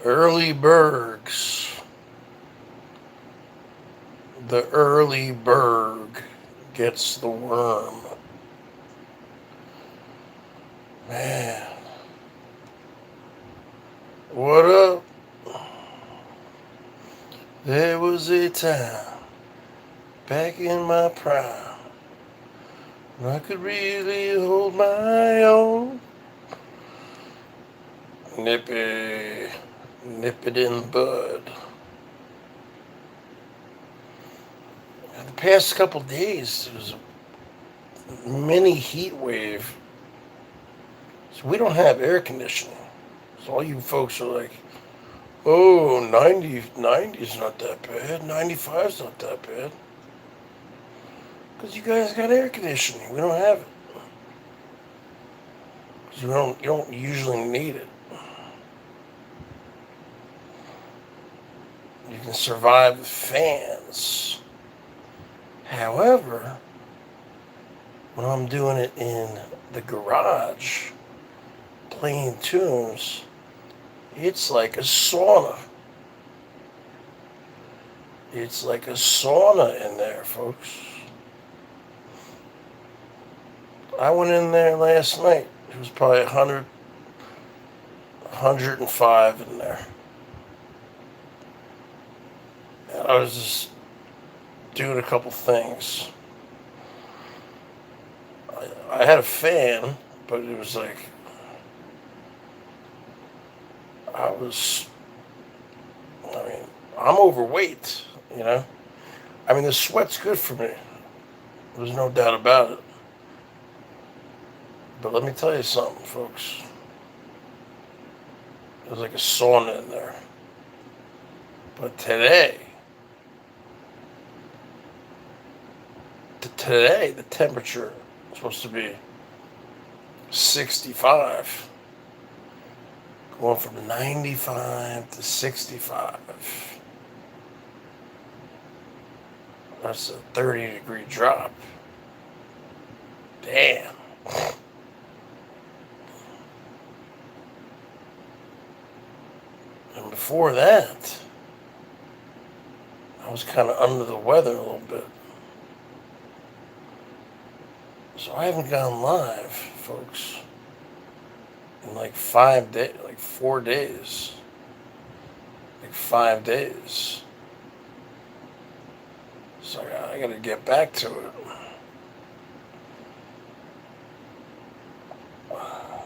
Early Bergs. The early Berg gets the worm. Man, what up? There was a time back in my prime when I could really hold my own. Nip it in the bud. The past couple days, there was a mini heat wave. So we don't have air conditioning. So all you folks are like, oh, 90's not that bad. 95's not that bad. Because you guys got air conditioning. We don't have it. Because you don't usually need it. You can survive with fans. However, when I'm doing it in the garage, playing tunes, it's like a sauna. It's like a sauna in there, folks. I went in there last night. It was probably 105 in there. And I was just doing a couple things. I had a fan, but it was like I was. I mean, I'm overweight, you know. I mean, the sweat's good for me. There's no doubt about it. But let me tell you something, folks. There's like a sauna in there. But today, the temperature is supposed to be 65. Going from 95 to 65. That's a 30-degree drop. Damn. And before that, I was kind of under the weather a little bit. So I haven't gone live, folks, in like 5 days, like 4 days. Like 5 days. So I gotta get back to it. I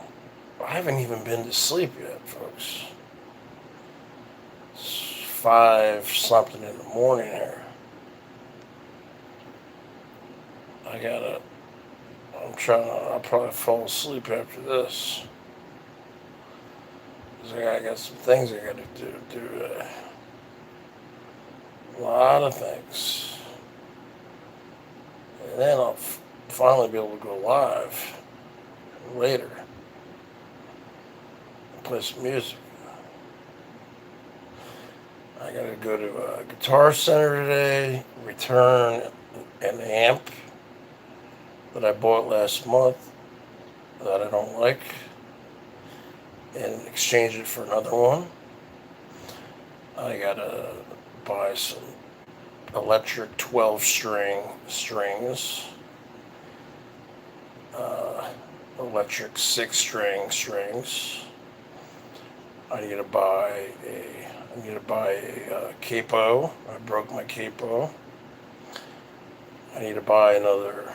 haven't even been to sleep yet, folks. It's 5 something in the morning here. I'll probably fall asleep after this. 'Cause I got some things I gotta do. A lot of things. And then I'll finally be able to go live later and play some music. I gotta go to a Guitar Center today, return an amp that I bought last month that I don't like, and exchange it for another one. I gotta buy some electric 12-string strings, electric 6-string strings. I need to buy a capo. I broke my capo. I need to buy another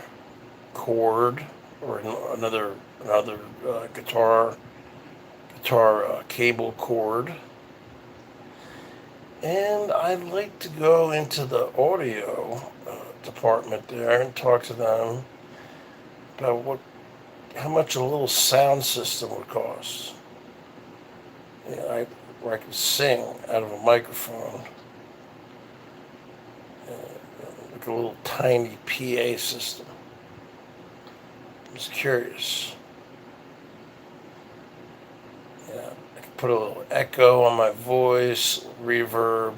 cord or another guitar cable cord. And I'd like to go into the audio department there and talk to them about how much a little sound system would cost. Where I can sing out of a microphone. like a little tiny PA system. I was curious. Yeah, I could put a little echo on my voice, reverb,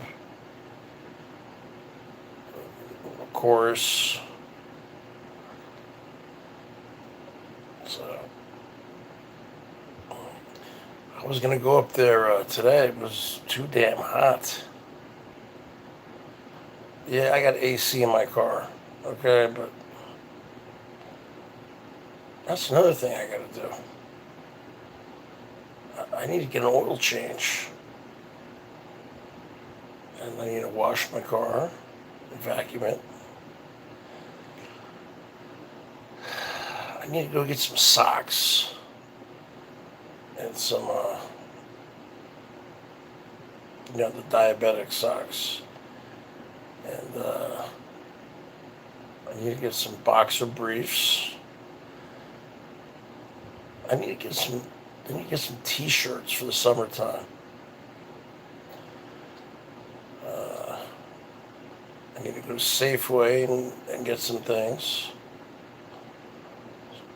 chorus. So I was gonna go up there today. It was too damn hot. Yeah, I got AC in my car. Okay, but that's another thing I gotta do. I need to get an oil change. And I need to wash my car, vacuum it. I need to go get some socks and some, the diabetic socks. And I need to get some boxer briefs. I need to get some t-shirts for the summertime. I need to go to Safeway and get some things,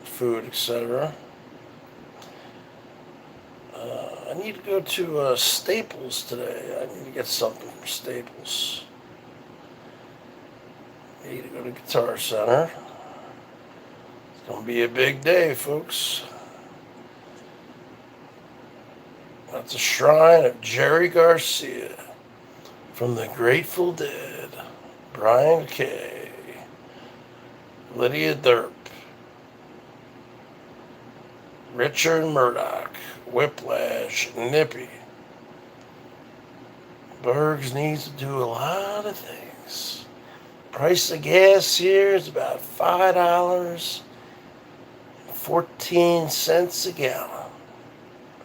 food, etc. I need to go to Staples today. I need to get something from Staples. I need to go to Guitar Center. It's going to be a big day, folks. At the shrine of Jerry Garcia from the Grateful Dead, Brian Kay, Lydia Derp, Richard Murdoch, Whiplash, Nippy. Bergs needs to do a lot of things. Price of gas here is about $5.14 a gallon.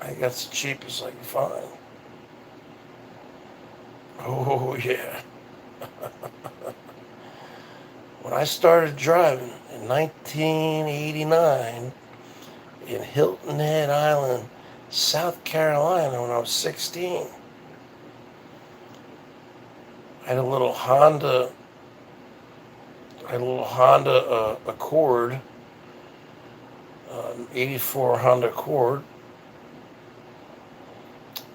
I think that's the cheapest I can find. Oh, yeah. When I started driving in 1989 in Hilton Head Island, South Carolina, when I was 16, I had a little Honda Accord, 84 Honda Accord.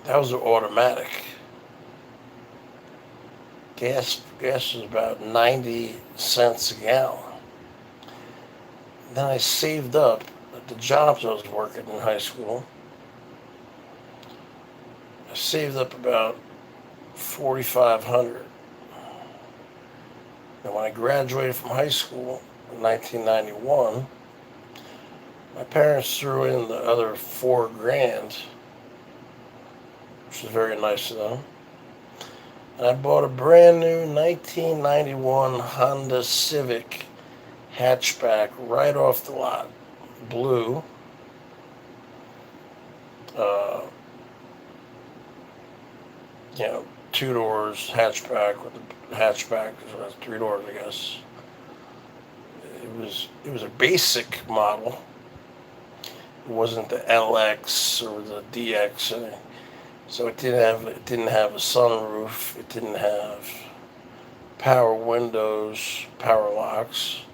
That was an automatic. Gas was about 90 cents a gallon. Then I saved up at the jobs I was working in high school. I saved up about $4,500. And when I graduated from high school in 1991, my parents threw in the other $4,000, which was very nice of them. And I bought a brand new 1991 Honda Civic hatchback right off the lot, blue. Two doors hatchback with a hatchback, so that's 3 doors, I guess. It was a basic model. It wasn't the LX or the DX, so it didn't have a sunroof. It didn't have power windows, power locks.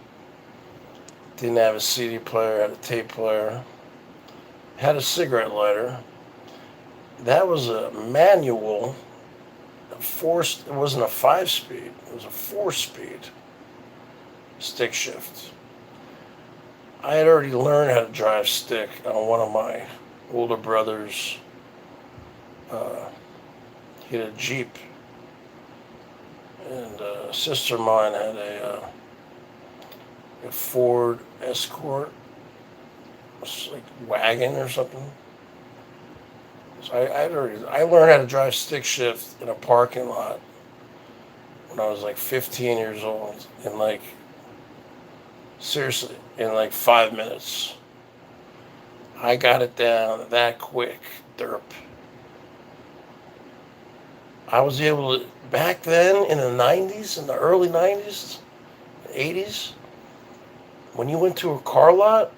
It didn't have a CD player. It had a tape player. It had a cigarette lighter. That was a manual. It wasn't a 5-speed. It was a 4-speed stick shift. I had already learned how to drive stick on one of my older brothers. He had a Jeep, and a sister of mine had a Ford Escort, it's like wagon or something. So I learned how to drive stick shift in a parking lot when I was like 15 years old, in seriously, in 5 minutes. I got it down that quick, derp. I was able to, back then in the 90s, in the early 90s, 80s, when you went to a car lot,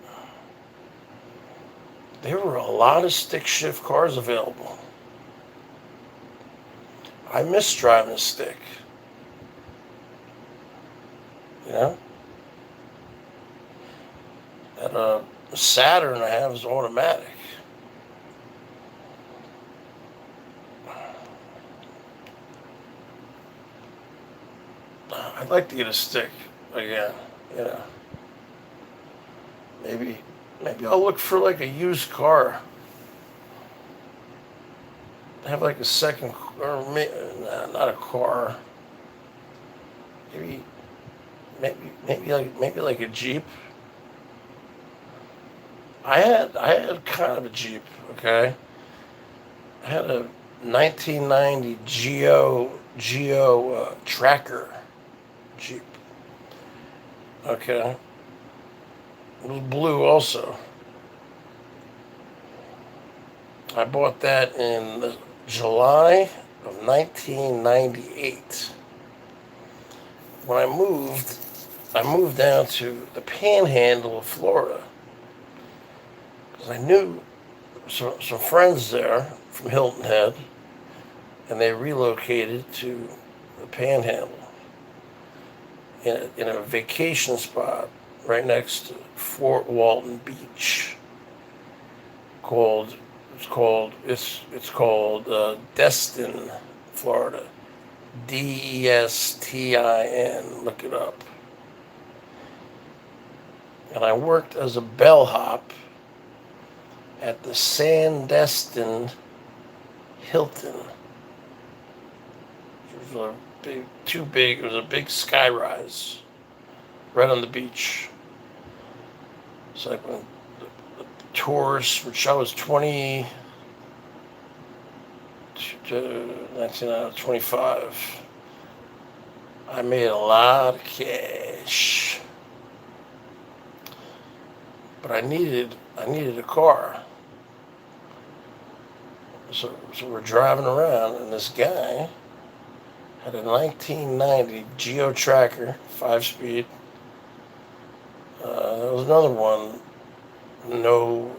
there were a lot of stick shift cars available. I miss driving a stick. know. That Saturn I have is automatic. I'd like to get a stick again. You know, maybe I'll look for like a used car. Have like a second, or not a car. Maybe maybe like a Jeep. I had kind of a Jeep. Okay, I had a 1990 Geo Tracker Jeep. Okay, it was blue also. I bought that in July of 1998. When I moved down to the Panhandle of Florida because I knew some friends there from Hilton Head, and they relocated to the Panhandle in a vacation spot right next to Fort Walton Beach called it's called Destin, Florida. Destin. Look it up. And I worked as a bellhop at the Sandestin Hilton. It was it was a big sky rise right on the beach. It's like when the tours, which I was 20 to 1925, I made a lot of cash. But I needed a car. So we're driving around, and this guy had a 1990 Geo Tracker, 5-speed. There was another one. No,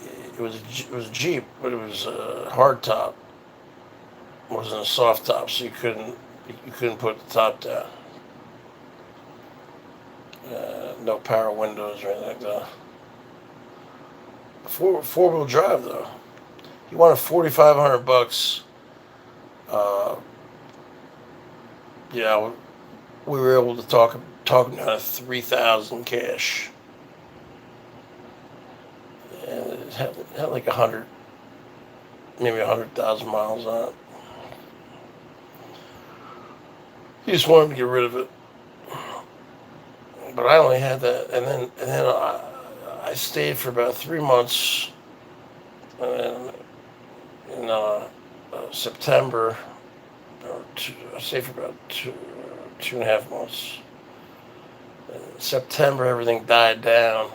it was a Jeep, but it was a hard top. It wasn't a soft top, so you couldn't put the top down. No power windows or anything like that. Four-wheel drive though. He wanted $4,500. Yeah, we were able to talk him down to 3,000 cash, and it had like 100, maybe 100,000 miles on it. He just wanted to get rid of it, but I only had that, and then I stayed for about 3 months, and then in September, I stayed for about two and a half months. In September, everything died down.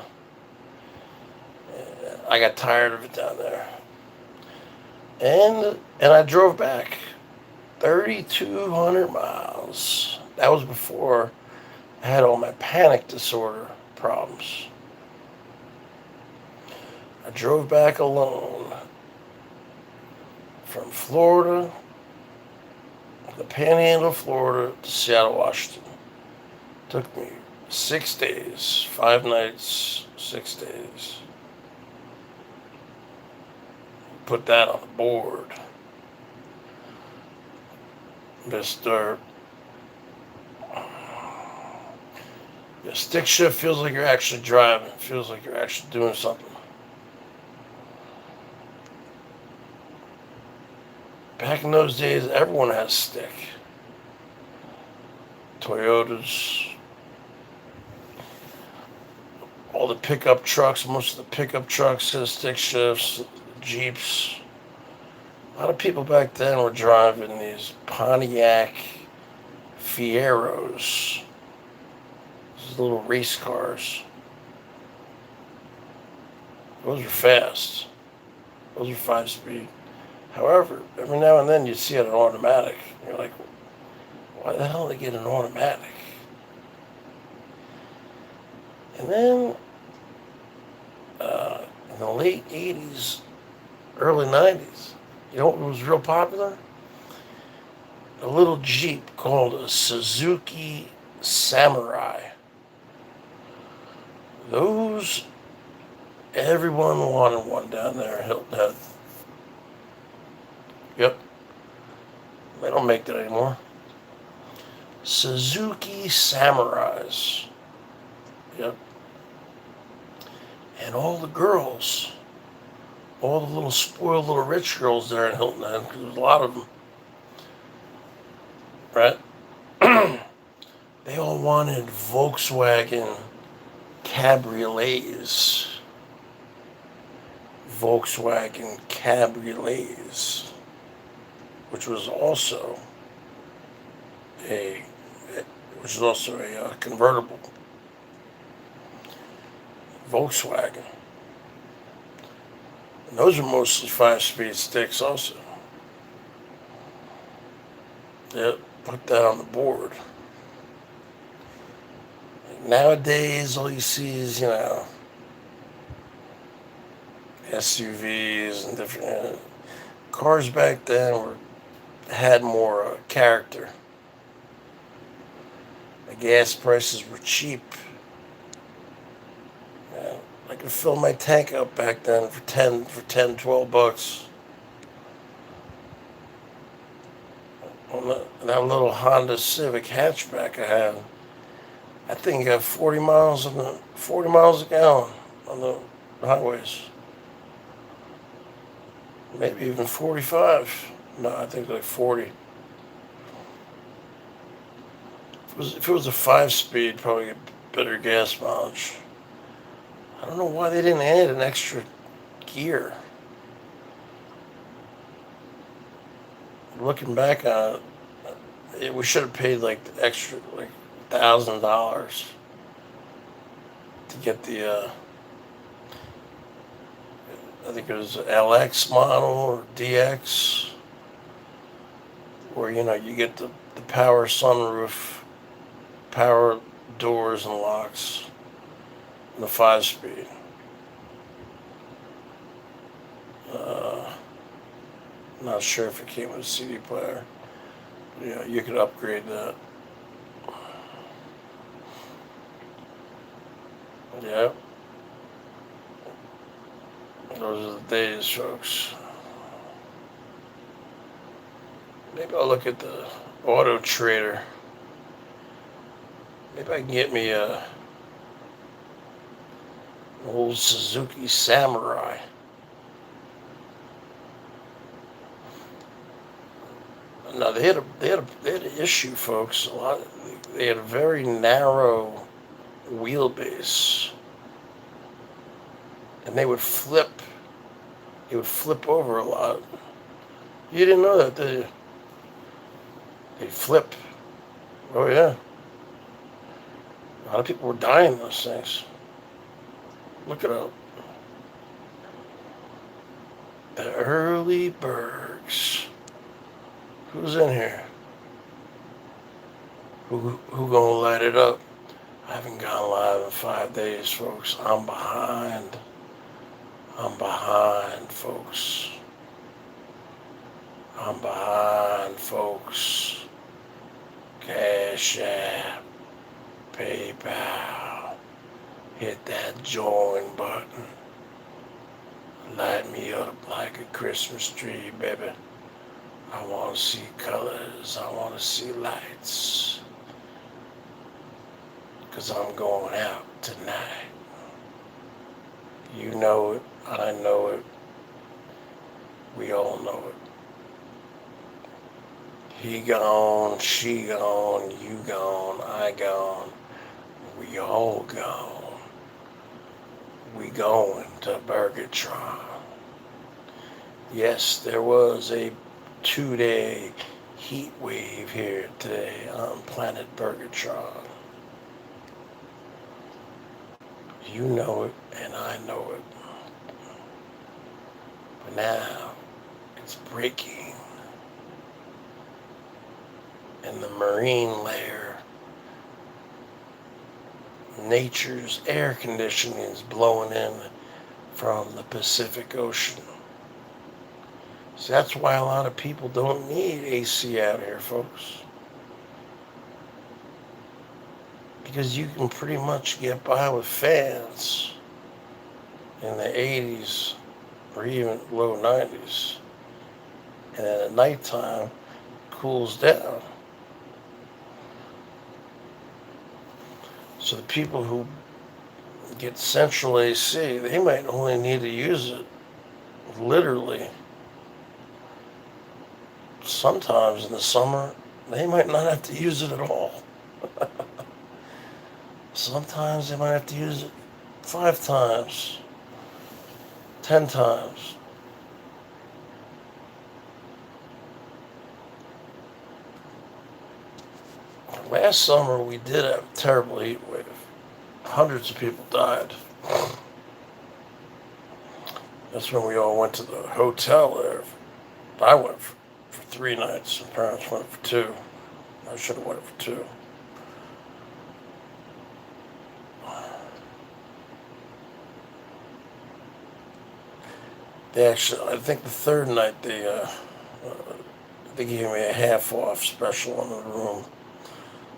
I got tired of it down there, and I drove back 3,200 miles. That was before I had all my panic disorder problems. I drove back alone from Florida, the Panhandle of Florida, to Seattle, Washington. Took me 6 days, 5 nights, 6 days. Put that on the board. Mr. The stick shift feels like you're actually driving. It feels like you're actually doing something. Back in those days, everyone had a stick. Toyotas, all the pickup trucks, most of the pickup trucks had stick shifts, Jeeps. A lot of people back then were driving these Pontiac Fieros, these little race cars. Those were fast. Those were 5-speed. However, every now and then you see an automatic. You're like, why the hell did they get an automatic? And then in the late 80s, early 90s, you know what was real popular? A little Jeep called a Suzuki Samurai. Those, everyone wanted one down there in Hilton Head. Yep, they don't make that anymore. Suzuki Samurais. Yep. And all the girls, all the little spoiled little rich girls there in Hilton Head, because there's a lot of them, right? They all wanted Volkswagen cabriolets. Volkswagen cabriolets, which was also a convertible. Volkswagen. And those are mostly 5-speed sticks also. Yep, put that on the board. Nowadays, all you see is, SUVs and different cars back then had more character. The gas prices were cheap. I could fill my tank up back then for 10, 12 bucks. On that little Honda Civic hatchback I had, I think I got 40 miles a gallon on the highways. Maybe even 45. No, I think like 40. If it was a 5-speed, probably get better gas mileage. I don't know why they didn't add an extra gear. Looking back on it, we should have paid like the extra $1,000 to get the I think it was LX model or DX, where you get the power sunroof, power doors and locks, and the 5-speed. Not sure if it came with a CD player. Yeah, you could upgrade that. Yep. Those are the days, folks. Maybe I'll look at the Auto Trader. Maybe I can get me an old Suzuki Samurai. No, they had an issue, folks. They had a very narrow wheelbase, and they would flip. They would flip over a lot. You didn't know that, did you? They flip. Oh yeah. A lot of people were dying in those things. Look it up. The early Bergs. Who's in here? Who gonna light it up? I haven't gone live in 5 days, folks. I'm behind, folks. I'm behind, folks. Cash App, PayPal. Hit that join button. Light me up like a Christmas tree, baby. I want to see colors. I want to see lights. 'Cause I'm going out tonight. You know it. I know it. We all know it. He gone, she gone, you gone, I gone. We all gone. We going to Burgatron. Yes, there was a 2-day heat wave here today on planet Burgatron. You know it, and I know it. But now, it's breaking. In the marine layer, nature's air conditioning is blowing in from the Pacific Ocean. So that's why a lot of people don't need AC out here, folks. because you can pretty much get by with fans in the 80s or even low 90s. And then at nighttime, cools down. So the people who get central AC, they might only need to use it literally. Sometimes in the summer, they might not have to use it at all. Sometimes they might have to use it 5 times, 10 times. Last summer, we did have a terrible heat wave. Hundreds of people died. That's when we all went to the hotel there. I went for 3 nights, and parents went for 2. I should have went for 2. They actually, I think the 3rd night they gave me a half off special in the room.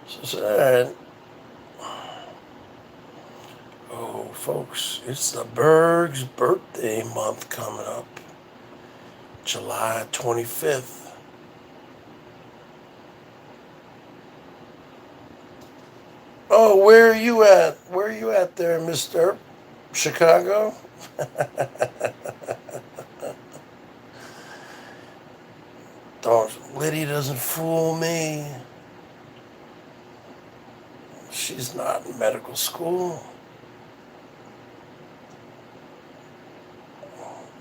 So I said, all right. Oh, folks, it's the BERGS birthday month coming up, July 25th. Oh, where are you at? Where are you at there, Mr. Chicago? Liddy doesn't fool me. She's not in medical school.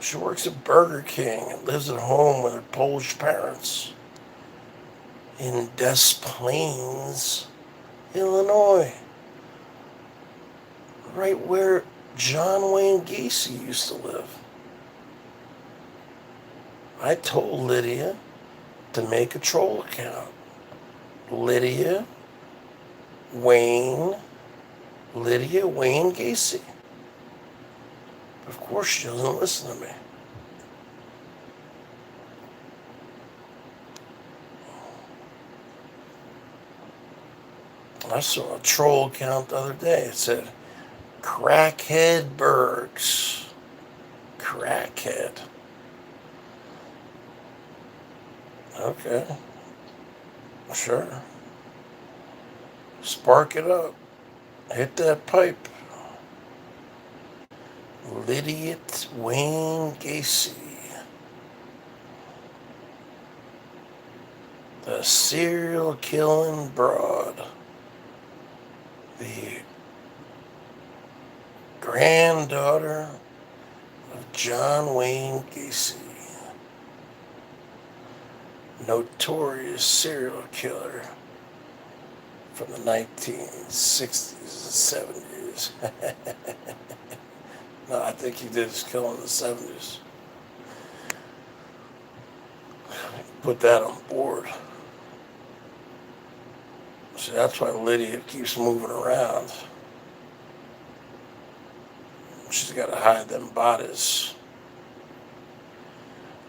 She works at Burger King and lives at home with her Polish parents in Des Plaines, Illinois. Right where John Wayne Gacy used to live. I told Lydia to make a troll account. Lydia Wayne Gacy. Of course she doesn't listen to me. I saw a troll account the other day. It said, Crackhead Bergs. Crackhead. Okay. Sure. Spark it up. Hit that pipe. Lydia Wayne Gacy. The serial killing broad. The granddaughter of John Wayne Gacy. Notorious serial killer from the 1960s and 70s. No, I think he did his killing in the 70s. Put that on board. See, that's why Lydia keeps moving around. She's got to hide them bodies.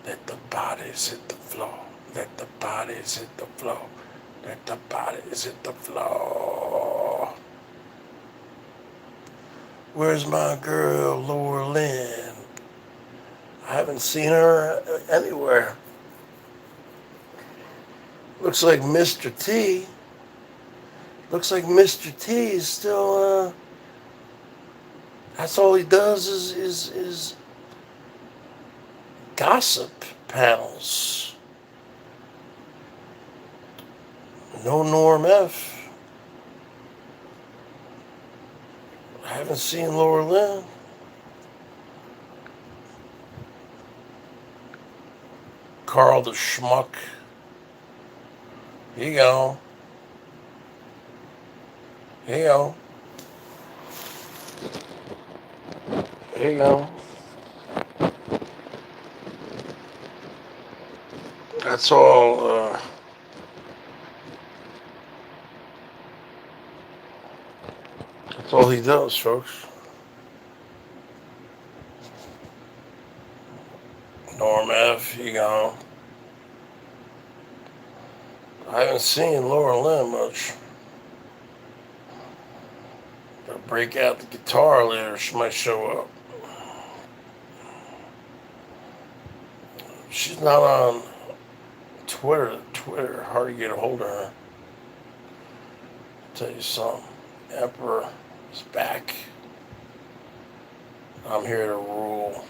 Let the bodies hit the floor. Let the bodies hit the floor. Let the bodies hit the floor. Where's my girl, Laura Lynn? I haven't seen her anywhere. Looks like Mr. T. Looks like Mr. T is still, that's all he does is gossip panels. No Norm F. I haven't seen Laura Lynn. Carl the Schmuck. Here you go. Here you go. Here you go. That's all, that's all he does, folks. Norm F, here you go. I haven't seen Laura Lynn much. break out the guitar later. She might show up. She's not on Twitter. Hard to get a hold of her. I'll tell you something. Emperor is back. I'm here to rule.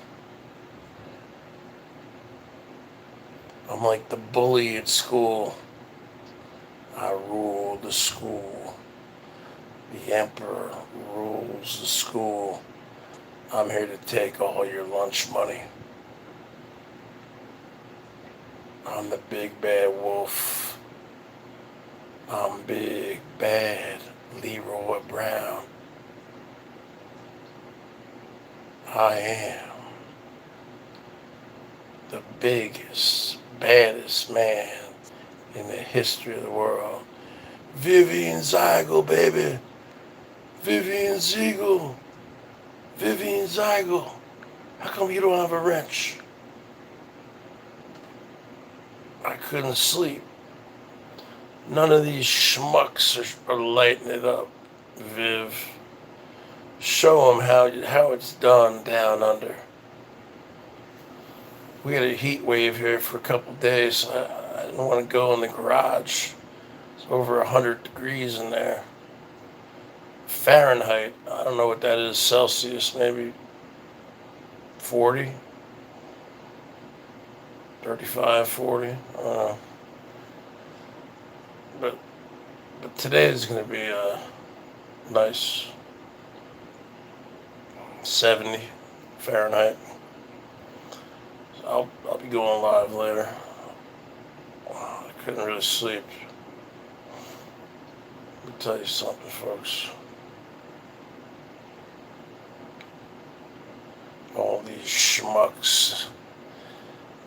I'm like the bully at school. I rule the school. The emperor rules the school. I'm here to take all your lunch money. I'm the big bad wolf. I'm big bad Leroy Brown. I am the biggest, baddest man in the history of the world. Vivian Ziegel, baby. Vivian Ziegel. Vivian Ziegel. How come you don't have a wrench? I couldn't sleep. None of these schmucks are lighting it up, Viv. Show them how it's done down under. We had a heat wave here for a couple of days. I didn't want to go in the garage. It's over 100 degrees in there. Fahrenheit, I don't know what that is, Celsius, maybe 40, 35, 40, I don't know. But today is going to be a nice 70 Fahrenheit. So I'll be going live later. I couldn't really sleep. Let me tell you something, folks. All these schmucks,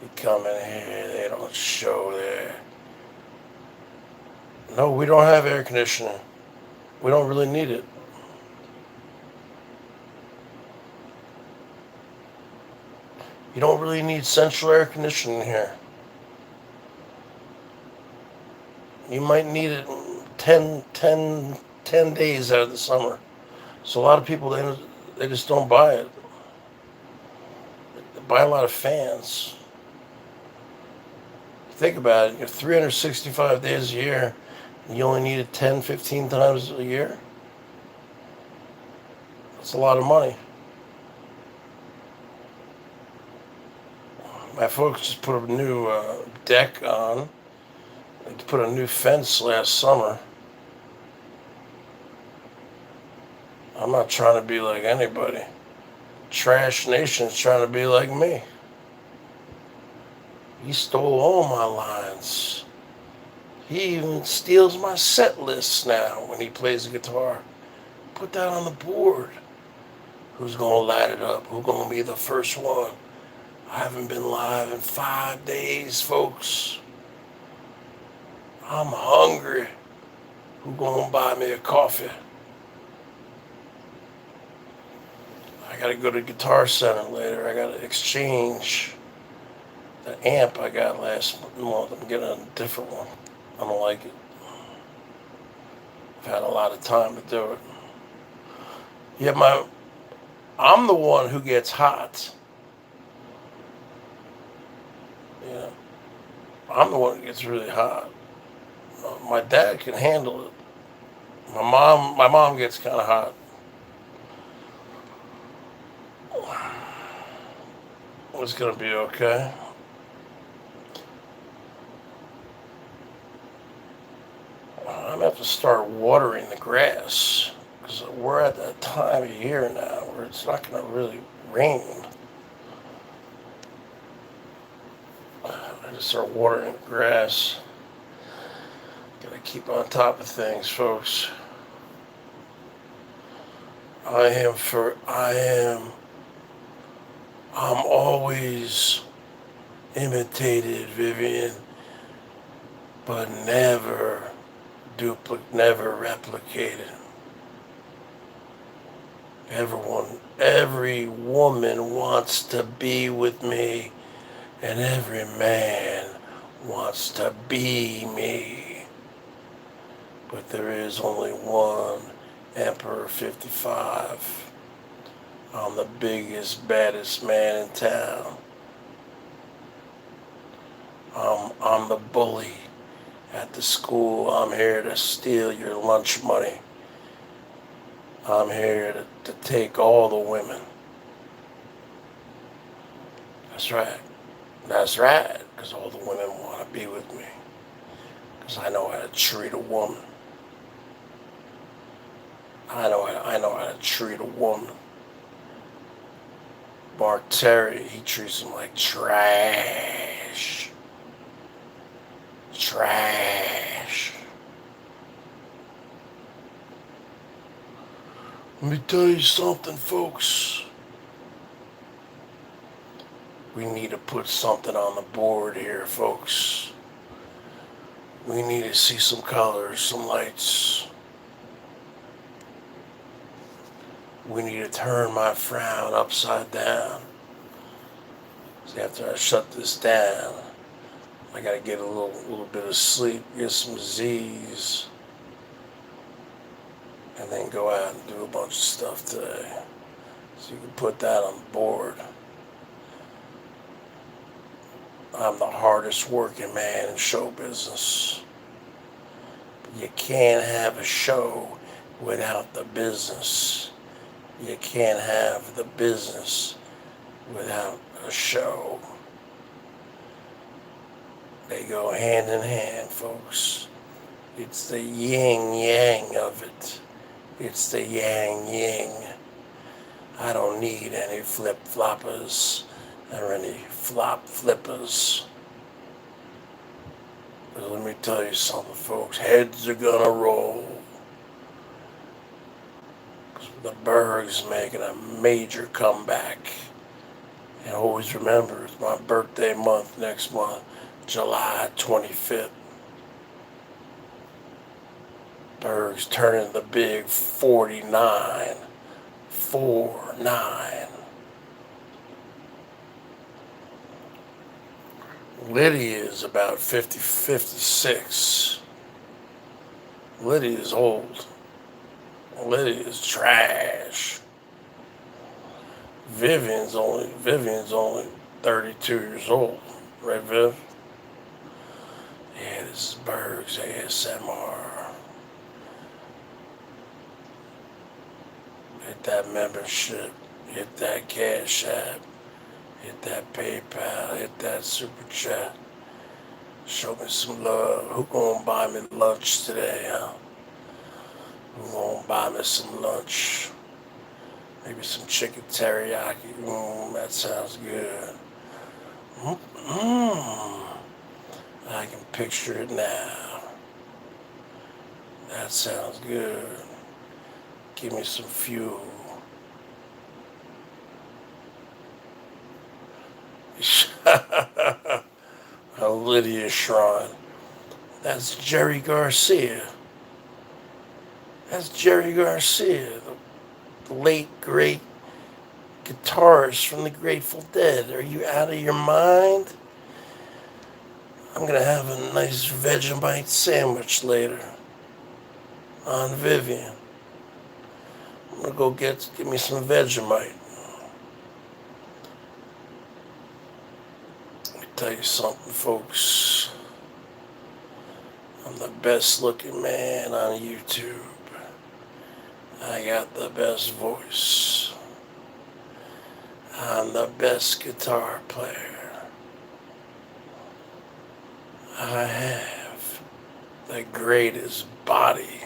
they come in here, they don't show their... No, we don't have air conditioning. We don't really need it. You don't really need central air conditioning here. You might need it 10 days out of the summer. So a lot of people, they just don't buy it. They buy a lot of fans. Think about it. You have 365 days a year, and you only need it 10, 15 times a year. That's a lot of money. My folks just put a new deck on. They put a new fence last summer. I'm not trying to be like anybody. Trash Nation's trying to be like me. He stole all my lines. He even steals my set lists now when he plays the guitar. Put that on the board. Who's going to light it up? Who's going to be the first one? I haven't been live in 5 days, folks. I'm hungry. Who gonna buy me a coffee? I gotta go to Guitar Center later. I gotta exchange the amp I got last month. I'm getting a different one. I don't like it. I've had a lot of time to do it. Yeah, I'm the one who gets hot. Yeah, I'm the one who gets really hot. My dad can handle it. My mom gets kind of hot. It's gonna be okay. I'm gonna have to start watering the grass because we're at that time of year now where it's not gonna really rain. I just start watering the grass. Gotta keep on top of things, folks. I'm always imitated, Vivian, but never replicated. Every woman wants to be with me, and every man wants to be me. But there is only one Emperor 55. I'm the biggest, baddest man in town. I'm the bully at the school. I'm here to steal your lunch money. I'm here to take all the women. That's right. That's right. Because all the women want to be with me. Because I know how to treat a woman. I know how to treat a woman. Mark Terry, he treats them like trash. Trash. Let me tell you something, folks. We need to put something on the board here, folks. We need to see some colors, some lights. We need to turn my frown upside down. See, after I shut this down, I gotta get a little bit of sleep, get some Z's, and then go out and do a bunch of stuff today. So you can put that on the board. I'm the hardest working man in show business. You can't have a show without the business. You can't have the business without a show. They go hand in hand, folks. It's the yin-yang of it. It's the yang-yin. I don't need any flip-floppers or any flop-flippers. But let me tell you something, folks. Heads are gonna roll. The BERGS making a major comeback. And always remember, it's my birthday month next month, July 25th. BERGS turning the big 49. 4-9. Lydia is about 50, 56. Lydia is old. Lydia is trash. Vivian's only 32 years old. Right, Viv? Yeah, this is BERGS ASMR. Hit that membership. Hit that Cash App. Hit that PayPal. Hit that Super Chat. Show me some love. Who gonna buy me lunch today, huh? Who gonna buy me some lunch? Maybe some chicken teriyaki. That sounds good. I can picture it now. That sounds good. Give me some fuel. A Lydia Shrine. That's Jerry Garcia. That's Jerry Garcia, the late, great guitarist from the Grateful Dead. Are you out of your mind? I'm going to have a nice Vegemite sandwich later on Vivian. I'm going to go get me some Vegemite. Let me tell you something, folks. I'm the best looking man on YouTube. I got the best voice. I'm the best guitar player. I have the greatest body.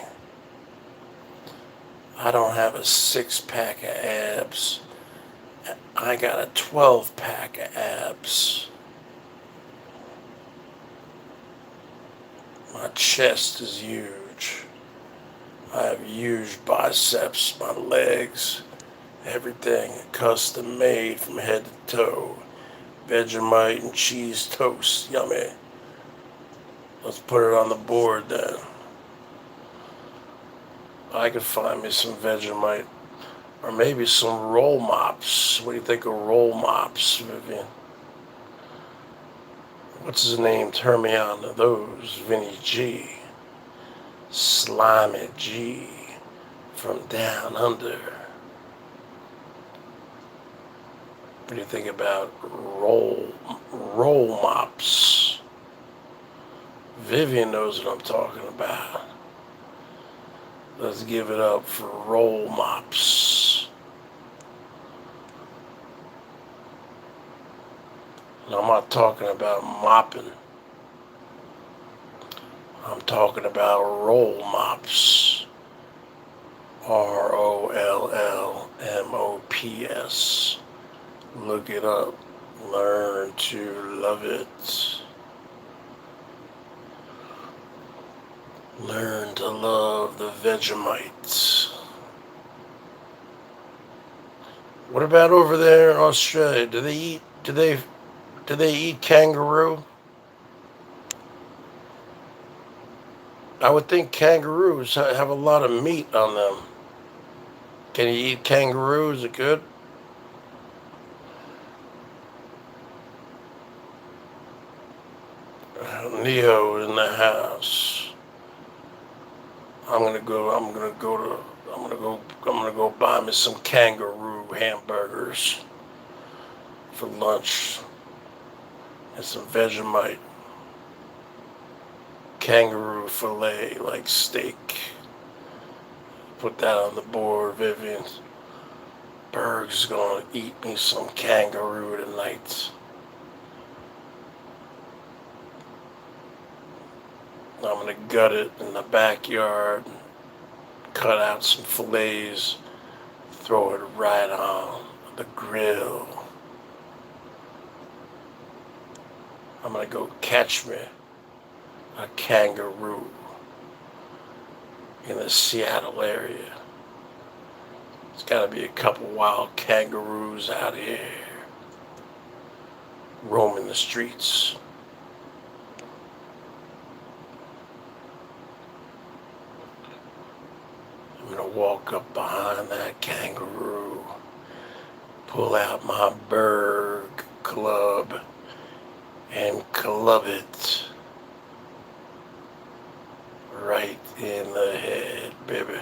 I don't have a 6-pack of abs. I got a 12-pack of abs. My chest is huge. I have huge biceps, my legs, everything custom made from head to toe. Vegemite and cheese toast, yummy. Let's put it on the board then. I could find me some Vegemite, or maybe some roll mops. What do you think of roll mops, Vivian? What's his name? Turn me on to those. Vinny G. Slimy G. from down under. What do you think about roll mops? Vivian knows what I'm talking about. Let's give it up for roll mops. And I'm not talking about mopping. I'm talking about roll mops. ROLLMOPS. Look it up. Learn to love it. Learn to love the Vegemite. What about over there in Australia? Do they eat kangaroo? I would think kangaroos have a lot of meat on them. Can you eat kangaroo? Is it good? Neo in the house. I'm gonna go buy me some kangaroo hamburgers for lunch and some Vegemite. Kangaroo fillet, like steak. Put that on the board, Vivian. Berg's gonna eat me some kangaroo tonight. I'm gonna gut it in the backyard, cut out some fillets, throw it right on the grill. I'm gonna go catch me a kangaroo in the Seattle area. There's gotta be a couple wild kangaroos out here roaming the streets. I'm gonna walk up behind that kangaroo, pull out my Berg club, and club it right in the head, baby.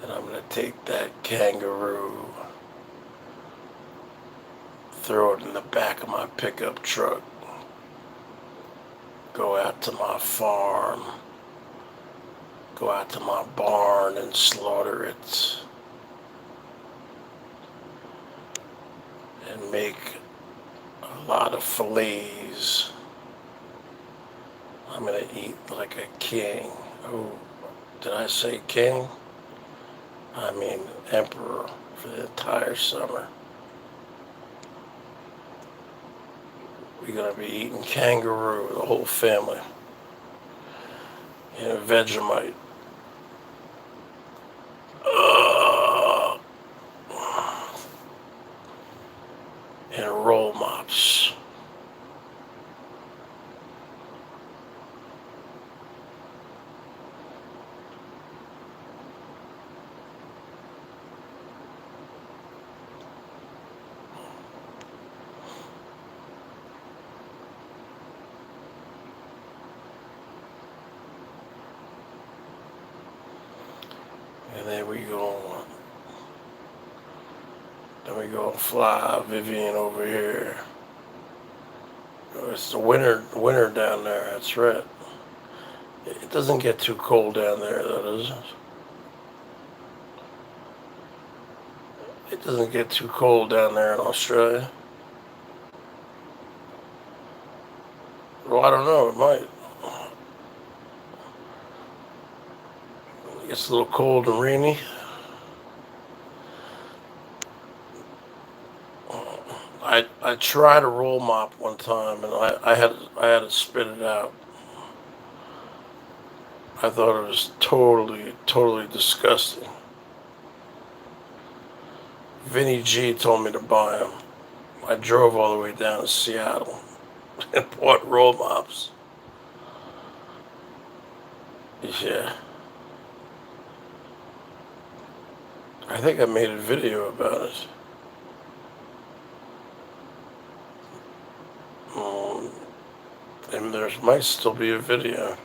And I'm gonna take that kangaroo, throw it in the back of my pickup truck, go out to my farm, go out to my barn and slaughter it, and make a lot of fillets. I'm gonna eat like a king. Oh, did I say king? I mean emperor for the entire summer. We're gonna be eating kangaroo, the whole family, and Vegemite. And roll mops. And then we go fly Vivian over here. Oh, it's the winter down there, that's right. It doesn't get too cold down there, though, does it? It doesn't get too cold down there in Australia. Well, I don't know, it might. It gets a little cold and rainy. I tried a roll mop one time, and I had to spit it out. I thought it was totally disgusting. Vinny G told me to buy them. I drove all the way down to Seattle and bought roll mops. Yeah. I think I made a video about it. And there might still be a video.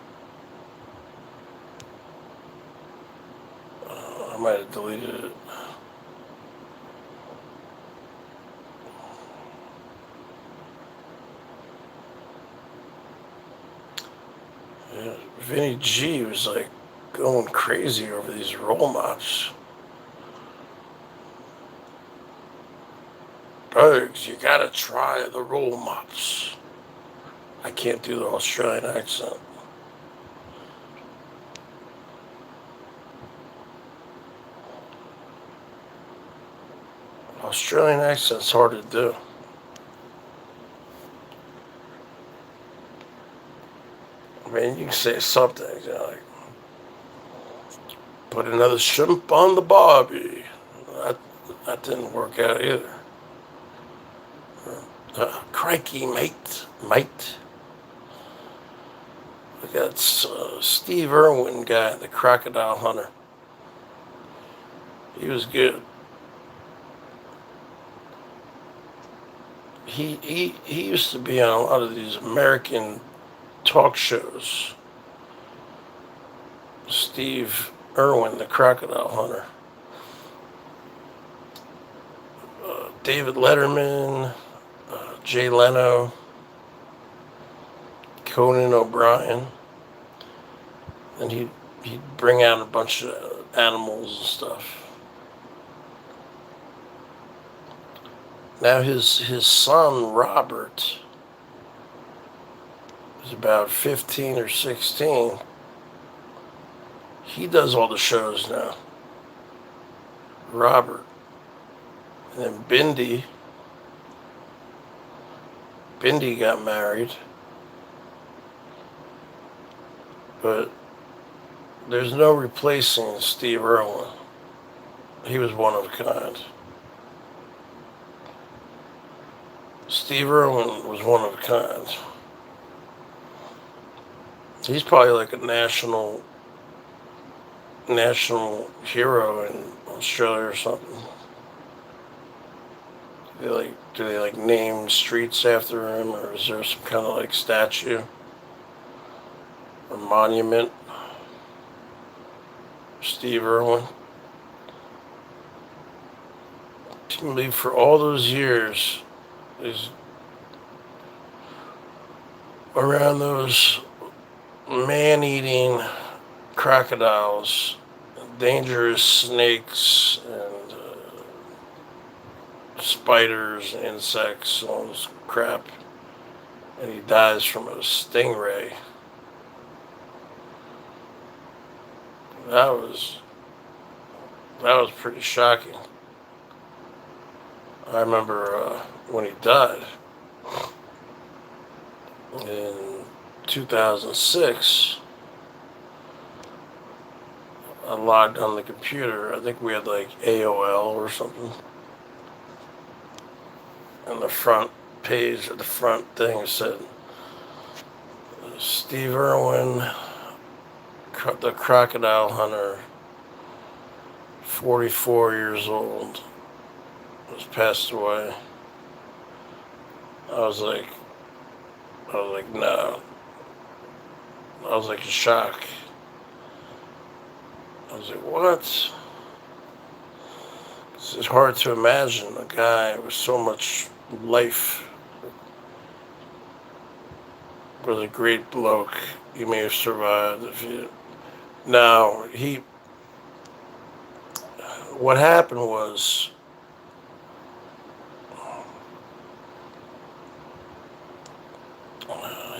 I might have deleted it. Yeah, Vinny G was like going crazy over these roll mops. Bergs, you gotta try the roll mops. I can't do the Australian accent. Australian accent's hard to do. I mean, you can say something, like, put another shrimp on the barbie. That didn't work out either. Crikey, mate. We got Steve Irwin guy, the crocodile hunter. He was good. He used to be on a lot of these American talk shows. Steve Irwin, the crocodile hunter. David Letterman, Jay Leno, Conan O'Brien, and he'd bring out a bunch of animals and stuff. Now his son Robert is about 15 or 16. He does all the shows now. Robert. And then Bindi got married. But there's no replacing Steve Irwin. He was one of a kind. Steve Irwin was one of a kind. He's probably like a national hero in Australia or something. Do they like name streets after him, or is there some kind of like statue or monument? Steve Irwin. For all those years, is around those man-eating crocodiles, dangerous snakes, and spiders, insects, all this crap, and he dies from a stingray. That was pretty shocking. I remember when he died in 2006. I logged on the computer. I think we had like AOL or something. And the front page of the front thing said, Steve Irwin, the crocodile hunter, 44 years old, has passed away. I was like, no. I was like in shock. I was like, what? It's hard to imagine a guy with so much life. Was a great bloke. He may have survived if he. Now, what happened was,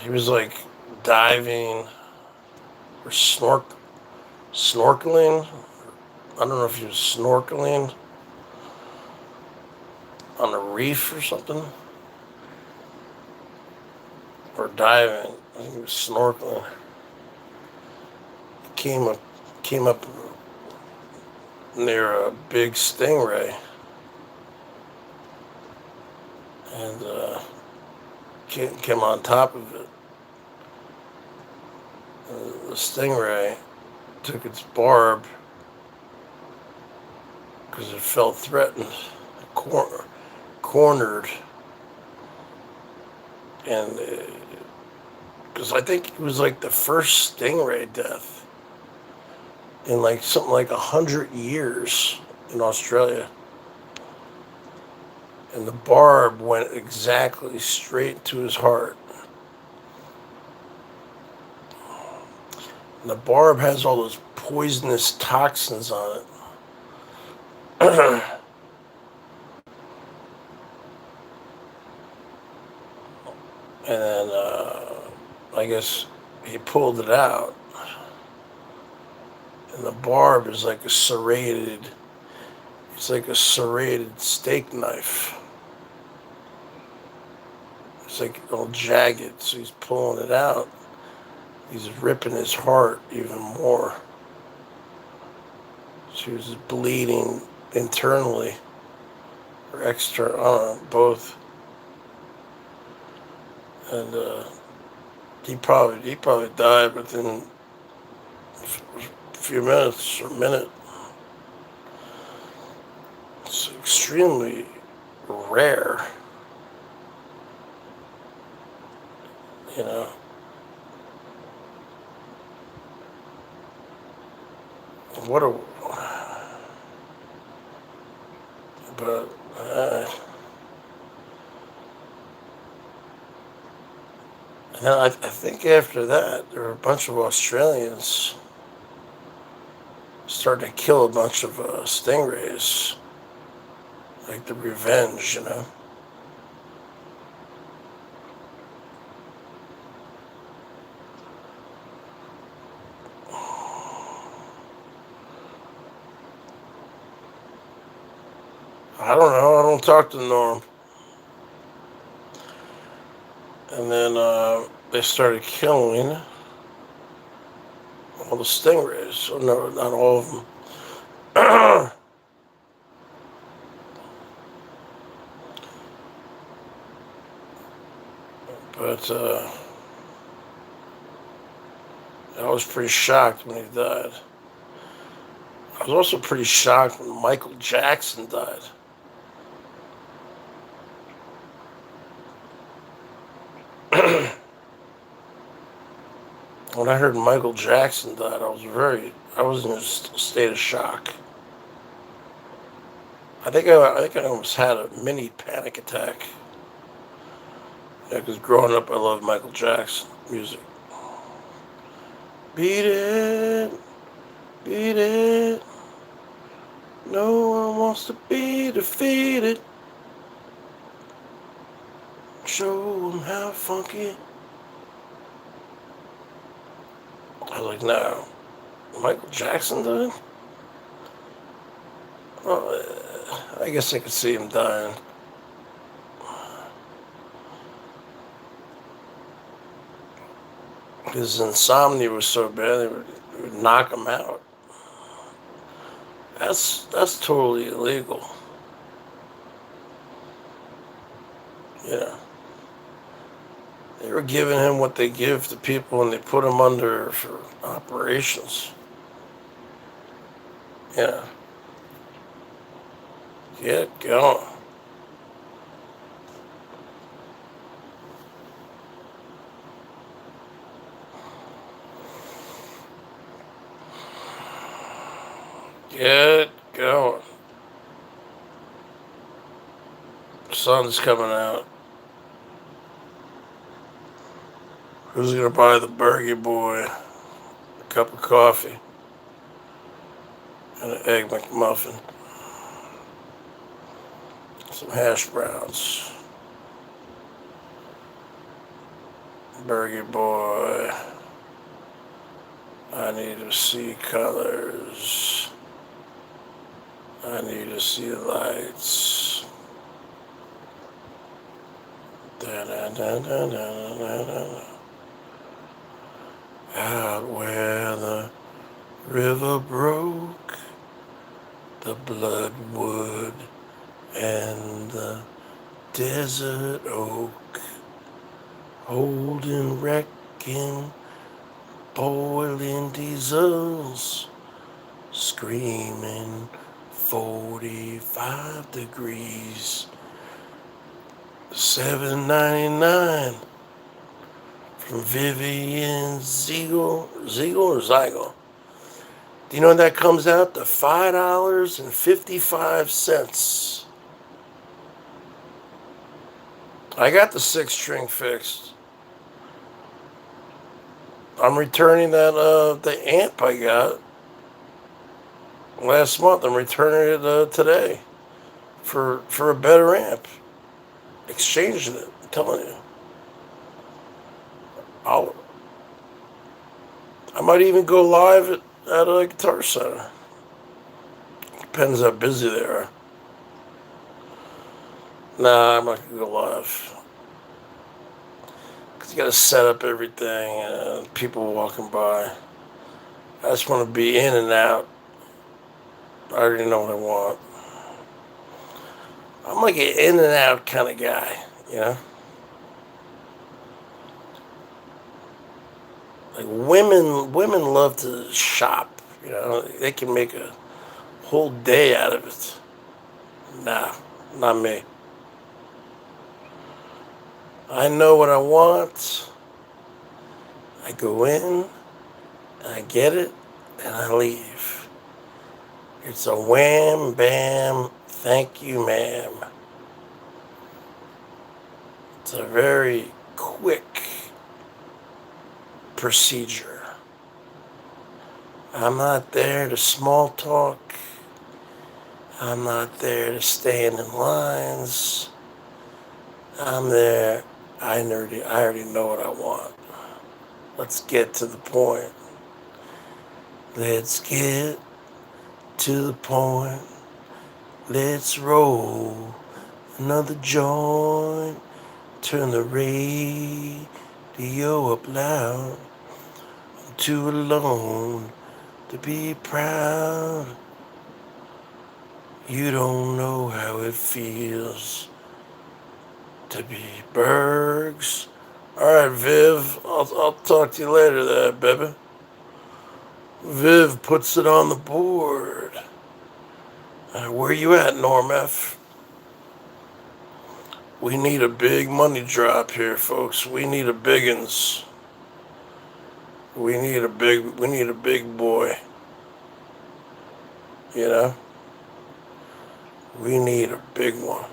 he was like diving or snorkeling. I don't know if he was snorkeling on a reef or something, or diving. I think he was snorkeling. Came up near a big stingray, and came on top of it. The stingray took its barb because it felt threatened, cornered, and because I think it was like the first stingray death in like something like 100 years in Australia. And the barb went exactly straight to his heart. And the barb has all those poisonous toxins on it. And then I guess he pulled it out. And the barb is like a serrated, it's like a serrated steak knife. It's like all jagged, so he's pulling it out. He's ripping his heart even more. So he's bleeding internally or external, I don't know, both. And he probably died within a few minutes or a minute. It's extremely rare, you know. What a, but and I think after that there were a bunch of Australians started to kill a bunch of stingrays, like the revenge, you know. I don't know. I don't talk to Norm. And then they started killing all the stingrays. So no, not all of them. But I was pretty shocked when he died. I was also pretty shocked when Michael Jackson died. When I heard Michael Jackson died, I was in a state of shock. I think I almost had a mini panic attack. Yeah, because growing up, I loved Michael Jackson music. Beat it, beat it. No one wants to be defeated. Show them how funky. I was like, no, Michael Jackson died? Well, I guess I could see him dying. His insomnia was so bad, it would knock him out. That's totally illegal. Yeah. They were giving him what they give to people when they put him under for operations. Yeah. Get going. Get going. The sun's coming out. Who's gonna buy the Burger Boy a cup of coffee and an egg McMuffin? Some hash browns. Burger Boy. I need to see colors. I need to see the lights. Da-da-da-da-da-da-da. Out where the river broke, the bloodwood and the desert oak, holding, wrecking, boiling diesels, screaming 45 degrees, $7.99 from Vivian Ziegel or Ziegel. Do you know that comes out to $5.55? I got the 6-string fixed. I'm returning that the amp I got last month. I'm returning it today for a better amp. Exchanging it. I'm telling you. I might even go live at a Guitar Center. Depends how busy they are. Nah, I'm not gonna go live. Cause you gotta set up everything and people walking by. I just want to be in and out. I already know what I want. I'm like an in and out kind of guy, you know? Like women love to shop, you know? They can make a whole day out of it. Nah, not me. I know what I want. I go in, and I get it, and I leave. It's a wham, bam, thank you, ma'am. It's a very quick procedure. I'm not there to small talk. I'm not there to stand in lines. I'm there. I already know what I want. Let's get to the point. Let's get to the point. Let's roll another joint. Turn the radio up loud. I'm too alone to be proud. You don't know how it feels to be Bergs. Alright, Viv, I'll talk to you later there, baby. Viv puts it on the board. Where you at, Norm F? We need a big money drop here, folks. We need a biggins. We need a big boy. You know? We need a big one.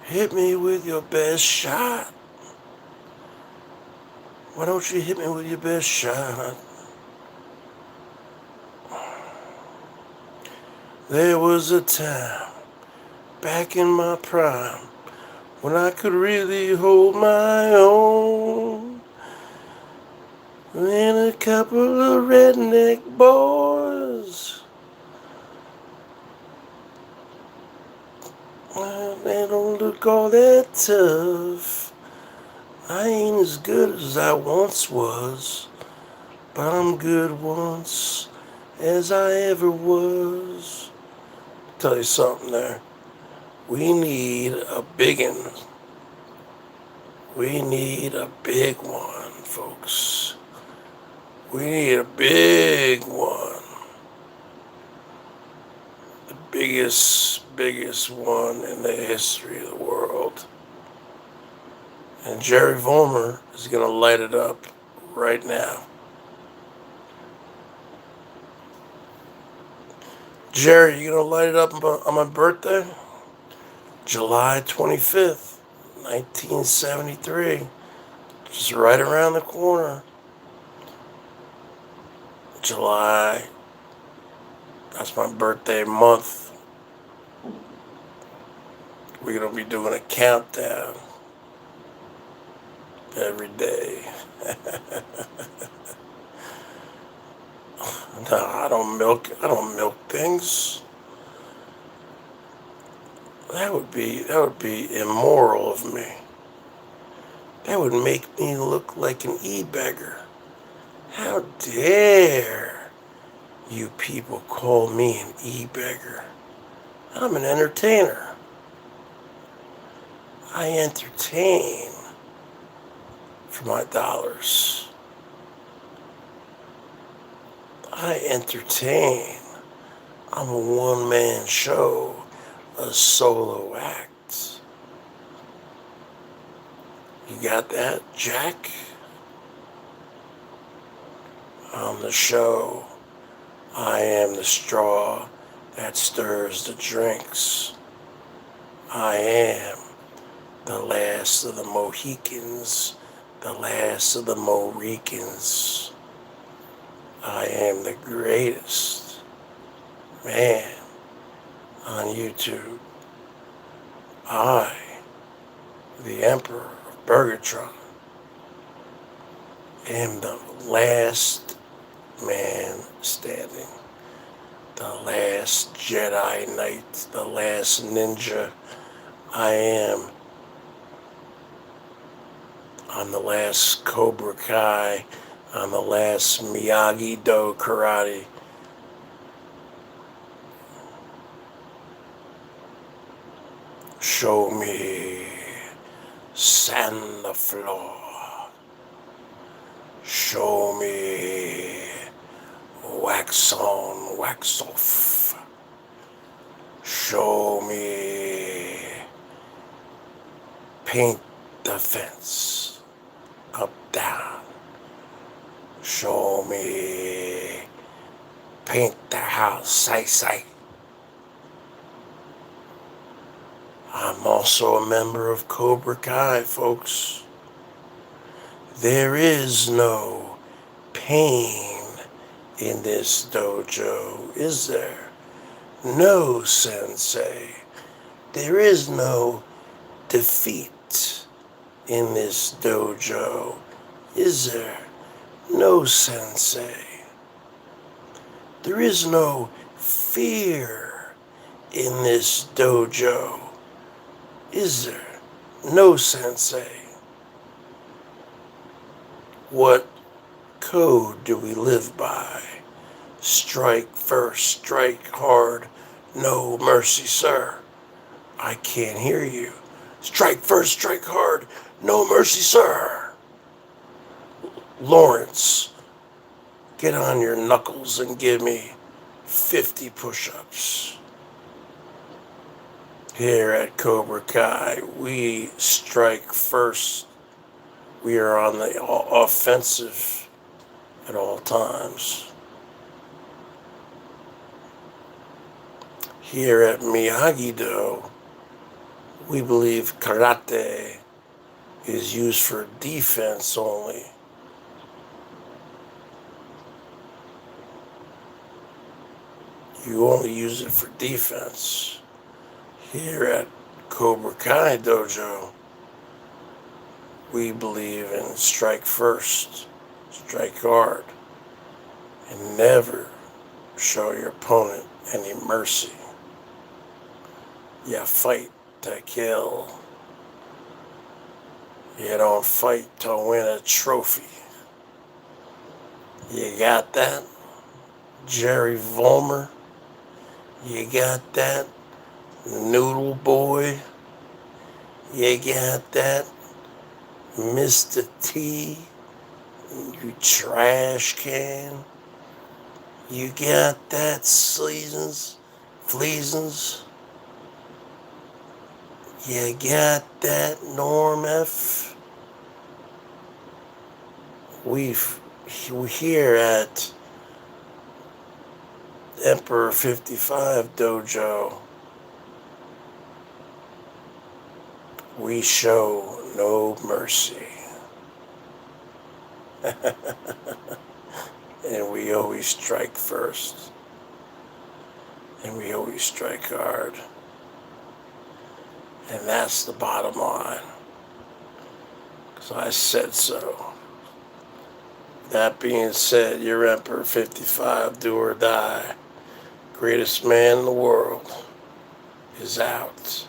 Hit me with your best shot. Why don't you hit me with your best shot? There was a time back in my prime when I could really hold my own. And a couple of redneck boys, they don't look all that tough. I ain't as good as I once was, but I'm good once as I ever was. Tell you something there. We need a biggin. We need a big one, folks. We need a big one. The biggest one in the history of the world. And Jerry Vollmer is going to light it up right now. Jerry, you going to light it up on my birthday? July 25th, 1973. Just right around the corner. July. That's my birthday month. We're going to be doing a countdown every day. No, I don't milk things. That would be immoral of me. That would make me look like an e-beggar. How dare you people call me an e-beggar? I'm an entertainer. I entertain for my dollars. I entertain. I'm a one-man show, a solo act. You got that, Jack? On the show, I am the straw that stirs the drinks. I am the last of the Mohicans, the last of the Mohicans. I am the greatest man on YouTube. I, the Emperor of Bergatron, am the last man standing, the last Jedi Knight, the last ninja. I'm the last Cobra Kai, I'm the last Miyagi-Do karate. Show me sand the floor. Show me wax on, wax off. Show me paint the fence up, down. Show me paint the house, sight. I'm also a member of Cobra Kai, folks. There is no pain in this dojo, is there? No, Sensei. There is no defeat in this dojo, is there? No, Sensei. There is no fear in this dojo, is there? No, Sensei. What code do we live by? Strike first, strike hard, no mercy, sir. I can't hear you. Strike first, strike hard, no mercy, sir. Lawrence, get on your knuckles and give me 50 push-ups. Here at Cobra Kai, we strike first. We are on the offensive at all times. Here at Miyagi-Do, we believe karate is used for defense only. You only use it for defense. Here at Cobra Kai Dojo, we believe in strike first, strike hard, and never show your opponent any mercy. You fight to kill. You don't fight to win a trophy. You got that, Jerry Vollmer? You got that, Noodle Boy? You got that, Mr. T? You trash can? You got that, Fleasons? You got that, Norm F? We're here at Emperor 55 Dojo. We show no mercy. And we always strike first. And we always strike hard. And that's the bottom line. Because I said so. That being said, your Emperor 55, do or die, greatest man in the world, is out.